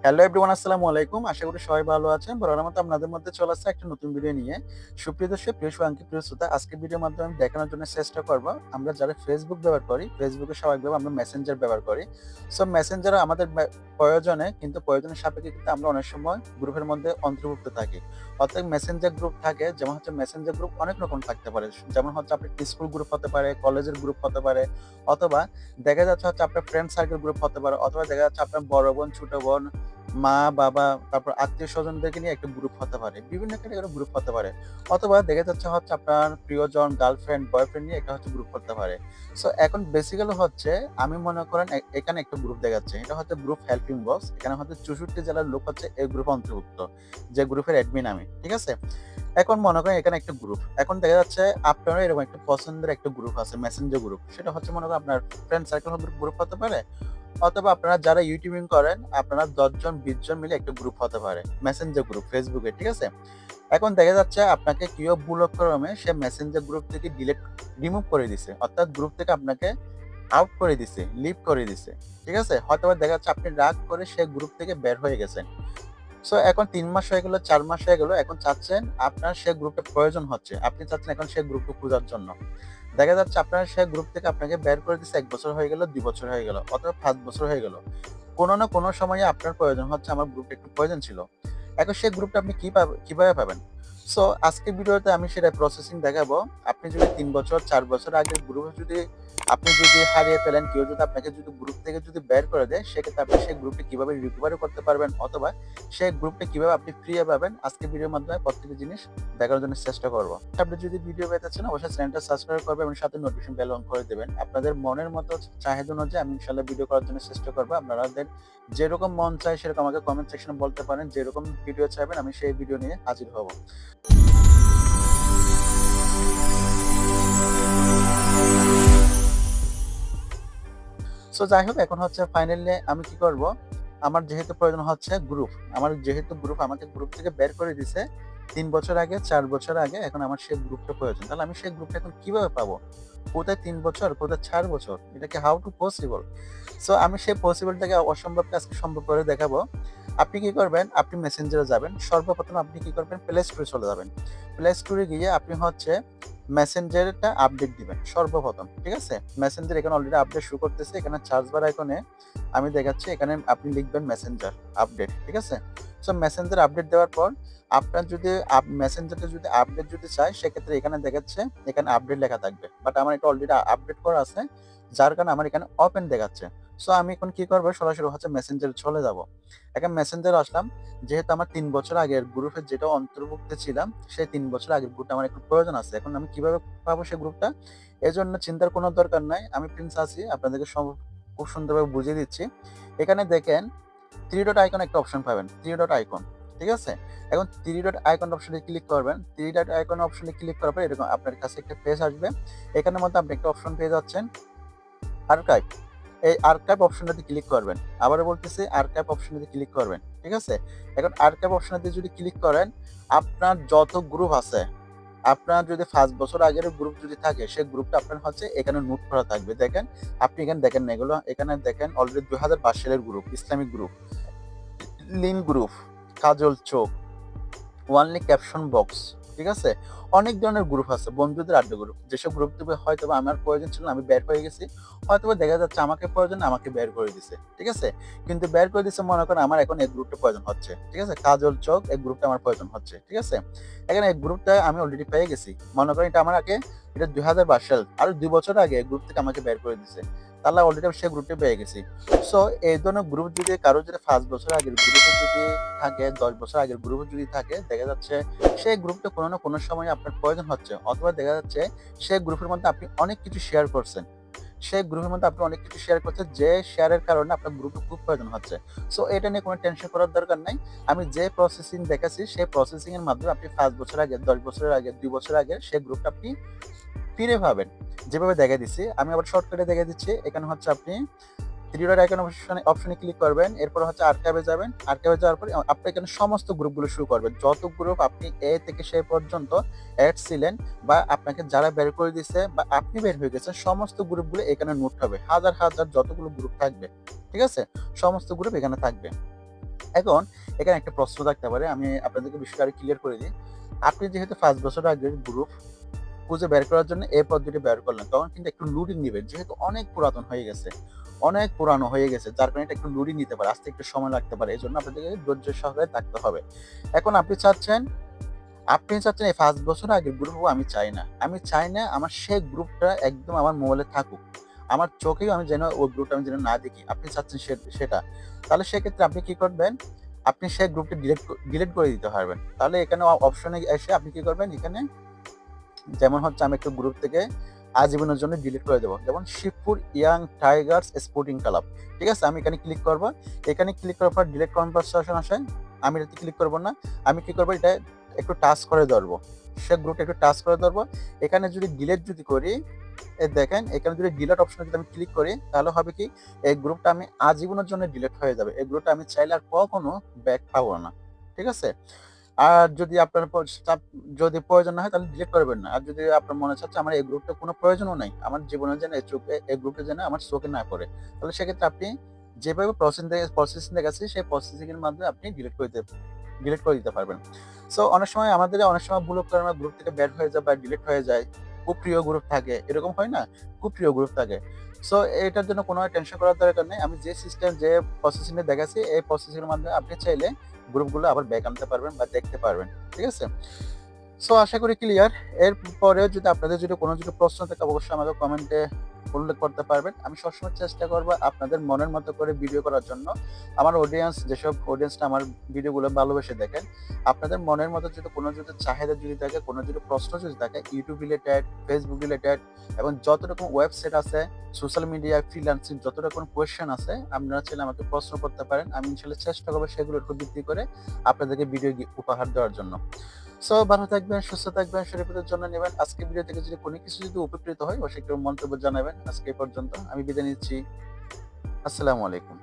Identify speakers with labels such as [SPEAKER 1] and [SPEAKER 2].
[SPEAKER 1] Hello everyone, আসসালামু আলাইকুম। আশা করি সবাই ভালো আছেন। বরাবরের মতো আপনাদের মধ্যে চলে আসছে একটা নতুন ভিডিও নিয়ে। সুপ্রিয় দর্শক, প্রিয় শুভাকাঙ্ক্ষী, প্রিয় শ্রোতা, আজকের ভিডিওর মাধ্যমে আমি দেখানোর জন্য চেষ্টা করব আমরা যারা ফেসবুক ব্যবহার করি, ফেসবুকে স্বাভাবিকভাবে আমরা মেসেঞ্জার ব্যবহার করি। সো মেসেঞ্জার আমাদের প্রয়োজনে কিন্তু প্রয়োজনের সাপেক্ষে কিন্তু আমরা অনেক সময় গ্রুপের মধ্যে অন্তর্ভুক্ত থাকি। অর্থাৎ মেসেঞ্জার গ্রুপ থাকে, যেমন হচ্ছে মেসেঞ্জার গ্রুপ অনেক রকম থাকতে পারে। যেমন হচ্ছে আপনার স্কুল গ্রুপ হতে পারে, কলেজের গ্রুপ হতে পারে, অথবা দেখা যাচ্ছে হচ্ছে আপনার ফ্রেন্ড সার্কেল গ্রুপ হতে পারে, অথবা দেখা যাচ্ছে আপনার বড় বোন, ছোট বোন, মা-বাবা, তারপর আত্মীয়স্বজনদেরকে নিয়ে একটা গ্রুপ হতে পারে। বিভিন্ন ক্যাটেগরির গ্রুপ হতে পারে। অথবা দেখা যাচ্ছে হচ্ছে আপনার প্রিয়জন, গার্লফ্রেন্ড, বয়ফ্রেন্ড নিয়ে একটা হচ্ছে গ্রুপ হতে পারে। সো এখন বেসিক্যালি হচ্ছে আমি মনে করেন এখানে একটা গ্রুপ দেখাচ্ছে। এটা হচ্ছে গ্রুপ হেল্পিং বক্স। এখানে হচ্ছে 64 জেলার লোক হচ্ছে এই গ্রুপে অন্তর্ভুক্ত। যে গ্রুপের অ্যাডমিন আমি। ঠিক আছে? এখন মনে করেন এখানে একটা গ্রুপ। এখন দেখা যাচ্ছে আপনারও এরকম একটা পছন্দের একটা গ্রুপ আছে, মেসেঞ্জার গ্রুপ। সেটা হচ্ছে মনে করেন আপনার ফ্রেন্ড সার্কেল গ্রুপ হতে পারে, অথবা আপনারা যারা ইউটিউবিং করেন আপনারা ১০ জন ২০ জন মিলে একটা গ্রুপ হতে পারে। মেসেঞ্জার গ্রুপ ফেসবুকে, ঠিক আছে? এখন দেখা যাচ্ছে আপনাকে কেউ ভুলক্রমে সে মেসেঞ্জার গ্রুপ থেকে রিমুভ করে দিছে। অর্থাৎ গ্রুপ থেকে আপনাকে আউট করে দিছে, লিভ করে দিছে। ঠিক আছে? হয়তোবা দেখা যাচ্ছে আপনি রাগ করে সে গ্রুপ থেকে বের হয়ে গেছেন। সো এখন ৩ মাস হয়ে গেল, ৪ মাস হয়ে গেল। এখন চাচ্ছেন আপনার সে গ্রুপটা প্রয়োজন হচ্ছে। আপনি চাচ্ছেন এখন সে গ্রুপটা খোঁজার জন্য। দেখা যাচ্ছে আপনার সে গ্রুপ থেকে আপনাকে বের করে দিছে ১ বছর হয়ে গেল, ২ বছর হয়ে গেল, অথবা ৫ বছর হয়ে গেল। কোনো না কোনো সময়ে আপনার প্রয়োজন হচ্ছে আমার গ্রুপটা একটু প্রয়োজন ছিল। এখন সেই গ্রুপটা আপনি কিভাবে পাবেন? সো আজকের ভিডিওতে আমি সেটা প্রসেসিং দেখাবো। আপনি যদি ৩ বছর ৪ বছর আগের গ্রুপে আপনি হারিয়ে ফেলেন, কেউ যদি আপনাকে গ্রুপ থেকে বের করে দেয়, সেক্ষেত্রে আপনি সেই গ্রুপটি কিভাবে রিকভারি করতে পারবেন, অথবা সেই গ্রুপটা কিভাবে আপনি ফিরিয়ে পাবেন, আজকের ভিডিওর মাধ্যমে প্রত্যেকটি জিনিস দেখানোর জন্য চেষ্টা করব। আপনি যদি ভিডিও পেতে চান অবশ্যই চ্যানেলটা সাবস্ক্রাইব করবেন এবং সাথে নোটিফিকেশন বেল অন করে দেবেন। আপনাদের মনের মতো চাহিদা অনুযায়ী আমি ইনশাআল্লাহ ভিডিও করার জন্য চেষ্টা করব। আপনাদের যেরকম মন চায় সেরকম আমাকে কমেন্ট সেকশনে বলতে পারেন। যেরকম ভিডিও চাইবেন আমি সেই ভিডিও নিয়ে হাজির হব। সো যাই হোক, এখন হচ্ছে ফাইনালি আমি কি করব? আমার যেহেতু প্রয়োজন হচ্ছে গ্রুপ, আমার যেহেতু গ্রুপ আমাকে গ্রুপ থেকে বের করে দিছে ৩ বছর আগে, ৪ বছর আগে, এখন আমার সেই গ্রুপটা প্রয়োজন। তাহলে আমি সেই গ্রুপটা এখন কিভাবে পাবো? কোথায় ৩ বছর, কোথায় ৪ বছর? এটা কি হাউ টু পসিবল? সো আমি সেই পসিবলটাকে অসম্ভবকে আজকে সম্ভব করে দেখাবো। আপনি কি করবেন? আপনি মেসেঞ্জারে যাবেন। সর্বপ্রথম আপনি কি করবেন? প্লে স্টোরে চলে যাবেন। প্লে স্টোরে গিয়ে আপনি হচ্ছে মেসেঞ্জারটা আপডেট দিবেন সর্বপ্রথম। ঠিক আছে? মেসেঞ্জার এখানে অলরেডি আপডেট শো করতেছে। এখানে সার্চ বার আইকনে আমি দেখাচ্ছি, এখানে আপনি লিখবেন মেসেঞ্জার আপডেট। ঠিক আছে? সো মেসেঞ্জার আপডেট দেওয়ার পর আপনার যদি মেসেঞ্জারটা আপডেট চায়, সেক্ষেত্রে এখানে দেখাচ্ছে, এখানে আপডেট লেখা থাকবে। বাট আমার এটা অলরেডি আপডেট করা আছে, যার কারণে আমার এখানে ওপেন দেখাচ্ছে। সো আমি এখন কি করব? সরাসরি হচ্ছে মেসেঞ্জারে চলে যাব। এখন মেসেঞ্জারে আসলাম। যেহেতু আমার ৩ বছর আগের গ্রুপে যেটা অন্তর্ভুক্ত ছিলাম, সেই ৩ বছর আগের গ্রুপটা আমার এখন প্রয়োজন আছে। এখন আমি কিভাবে পাবো সেই গ্রুপটা? এজন্য চিন্তার কোনো দরকার নাই। আমি প্রিন্স আছি। আপনাদেরকে খুব সুন্দরভাবে বুঝিয়ে দিচ্ছি। এখানে দেখেন 3 ডট আইকন একটা অপশন পাবেন। 3 ডট আইকন। ঠিক আছে? এখন 3 ডট আইকন অপশনে ক্লিক করবেন। 3 ডট আইকন অপশনে ক্লিক করার পর এরকম আপনার কাছে একটা পেজ আসবে। এখানের মধ্যে আপনি একটা অপশন পেয়ে যাচ্ছেন, আর্কাইভ। এই আর্কাইভ অপশনটাতে ক্লিক করবেন। আবারও বলতেছি, আর্কাইভ অপশনটাতে ক্লিক করবেন। ঠিক আছে? এখন আর্কাইভ অপশনটাতে যদি ক্লিক করেন, আপনার যত গ্রুপ আছে, আপনার যদি ৫ বছর আগের গ্রুপ থাকে, সেই গ্রুপটা আপনার হচ্ছে এখানে নোট করা থাকবে। দেখেন, আপনি এখানে দেখেন না এগুলো, এখানে দেখেন অলরেডি ২০২২ সালের গ্রুপ, ইসলামিক গ্রুপ, লিন গ্রুপ, কাজল চোখ, ওয়ানলি ক্যাপশন বক্স। ঠিক আছে? অনেক ধরনের গ্রুপ আছে, বন্ধুদের আড্ডা গ্রুপ। যেসব গ্রুপ থেকে হয়তোবা আমার প্রয়োজন ছিল না, আমি বের হয়ে গেছি। হয়তোবা দেখা যাচ্ছে আমাকে প্রয়োজন, আমাকে বের করে দিছে। ঠিক আছে? কিন্তু বের করে দিছে, মনে করেন আমার এখন এই গ্রুপটা প্রয়োজন হচ্ছে। ঠিক আছে? কাজল চোখ এই গ্রুপটা আমার প্রয়োজন হচ্ছে। ঠিক আছে? এখানে এই গ্রুপটা আমি অলরেডি পেয়ে গেছি। মনে করেন এটা আমার আগে, এটা ২০২২ সাল, আরো ২ বছর আগে এই গ্রুপ থেকে আমাকে বের করে দিছে। তাহলে অলরেডি আমি সেই গ্রুপটা পেয়ে গেছি। সো এই ধরনের গ্রুপ যদি কারো ৫ বছর আগের গ্রুপে থাকে, ১০ বছর আগের গ্রুপে থাকে, দেখা যাচ্ছে সেই গ্রুপটা কোনো না কোনো সময় আপনার প্রয়োজন হচ্ছে, অথবা দেখা যাচ্ছে সেই গ্রুপের মধ্যে আপনি অনেক কিছু শেয়ার করছেন। সেই গ্রুপের মধ্যে আপনি অনেক কিছু শেয়ার করছেন, যে শেয়ারের কারণে আপনার গ্রুপে খুব প্রয়োজন হচ্ছে। সো এটা নিয়ে কোনো টেনশন করার দরকার নাই। আমি যে প্রসেসিং দেখাচ্ছি, সেই প্রসেসিং এর মাধ্যমে আপনি ৫ বছর আগে, ১০ বছরের আগে, ২ বছর আগে সেই গ্রুপটা আপনি ফিরে পাবেন। যেভাবে দেখাই দিচ্ছি, আমি আবার শর্টকাটে দেখাই দিচ্ছি। এখানে হচ্ছে আপনি 3 ডট আইকন অপশনে ক্লিক করবেন। এরপর হচ্ছে আর্কাইভে যাবেন। আর্কাইভে যাওয়ার পরে আপনি এখানে সমস্ত গ্রুপগুলো শুরু করবেন। যত গ্রুপ আপনি এ থেকে সে পর্যন্ত এড ছিলেন, বা আপনাকে যারা বের করে দিছে, বা আপনি বের হয়ে গেছেন, সমস্ত গ্রুপগুলো এখানে নোট হবে। হাজার হাজার যতগুলো গ্রুপ থাকবে। ঠিক আছে? সমস্ত গ্রুপ এখানে থাকবে। এখন এখানে একটা প্রশ্ন থাকতে পারে, আমি আপনাদেরকে বিষয়টা আরো ক্লিয়ার করে দিই। আপনি যেহেতু ৫ বছর আগের গ্রুপ খুঁজে বের করার জন্য এই পদ্ধতি বের করলেন, তখন কিন্তু একটু লোডিং নিবে। যেহেতু অনেক পুরাতন হয়ে গেছে, অনেক পুরানো হয়ে গেছে, যার কারণে এটা একটু লোডিং নিতে পারে, আসতে একটু সময় লাগতে পারে। এজন্য আপনাদেরকে ধৈর্য সহকারে থাকতে হবে। এখন আপনি চাচ্ছেন এই ৫ বছর আগের গ্রুপও আমি চাই না। আমি চাই না আমার সেই গ্রুপটা একদম আমার মোবাইলে থাকুক। আমার চোখেও আমি যেন ওই গ্রুপটা আমি যেন না দেখি। আপনি চাচ্ছেন সেটা। তাহলে সেক্ষেত্রে আপনি কি করবেন? আপনি সেই গ্রুপটা ডিলিট করে দিতে পারবেন। তাহলে এখানে অপশনে এসে আপনি কি করবেন? এখানে যেমন হচ্ছে আমি একটা গ্রুপ থেকে আজীবনের জন্য ডিলিট করে দেবো। যেমন Shibpur young Tigers sporting club. ঠিক আছে? আমি এখানে ক্লিক করব। এখানে ক্লিক করার পর ডিলিট কনভারসেশন আসে। আমি এটাতে ক্লিক করব না। আমি কি করব? এটা একটু টাচ করে ধরবো। সে গ্রুপটা একটু টাচ করে ধরবো। এখানে যদি ডিলিট যদি করি, দেখেন এখানে যদি ডিলিট অপশনে যদি আমি ক্লিক করি, তাহলে হবে কি? এই গ্রুপটা আমি আজীবনের জন্য ডিলিট হয়ে যাবে। এই গ্রুপটা আমি চাইলে আর কখনো ব্যাক পাবো না। ঠিক আছে? আর যদি আপনার যদি প্রয়োজন না হয় তাহলে ডিলিট করবেন না। আর যদি আপনার মনে চাচ্ছে আমার এই গ্রুপটা কোনো প্রয়োজনও নাই, আমার জীবনে যেন এই গ্রুপটা যেন আমার চোখে না পড়ে, তাহলে সেক্ষেত্রে আপনি যেভাবে প্রসেসিং দেখাচ্ছি সেই প্রসেসিং এর মাধ্যমে আপনি ডিলিট করে দিতে পারবেন। সো অনেক সময় ভুল করে আমরা গ্রুপ থেকে বের হয়ে যায় বা ডিলিট হয়ে যায়। খুব প্রিয় গ্রুপ থাকে, এরকম হয় না? খুব প্রিয় গ্রুপ থাকে। সো এটার জন্য কোনো টেনশন করার দরকার নেই। আমি যে প্রসেসিং এ দেখাচ্ছি এই প্রসেসিং এর মাধ্যমে আপনি চাইলে গ্রুপগুলো আবার ব্যাক আনতে পারবেন বা দেখতে পারবেন। ঠিক আছে? সো আশা করি ক্লিয়ার। এরপরেও যদি আপনাদের কোনো প্রশ্ন থাকে অবশ্যই আমাকে কমেন্টে উল্লেখ করতে পারবেন। আমি সবসময় চেষ্টা করব আপনাদের মনের মতো করে ভিডিও করার জন্য। আমার যেসব অডিয়েন্সটা আমার ভিডিওগুলো ভালোবেসে দেখেন, আপনাদের মনের মতো যদি চাহিদা যদি থাকে, যদি প্রশ্ন যদি থাকে YouTube রিলেটেড, Facebook রিলেটেড এবং যত রকম ওয়েবসাইট আছে, সোশ্যাল মিডিয়া, ফ্রিল্যান্সিং যত রকম কোয়েশ্চেন আছে, আপনারা চাইলে আমাকে প্রশ্ন করতে পারেন। আমি ইনশাআল্লাহ চেষ্টা করব সেগুলোর উপর ভিত্তি করে আপনাদেরকে ভিডিও উপহার দেওয়ার জন্য। সো ভালো থাকবেন, সুস্থ থাকবেন, শরীরের যত্ন নেবেন। আজকের ভিডিও থেকে যদি কোনো কিছু যদি উপকৃত হয় অবশ্যই একটু মন্তব্য জানাবেন। আজকে এই পর্যন্ত আমি বিদায় নিচ্ছি। আসসালামু আলাইকুম।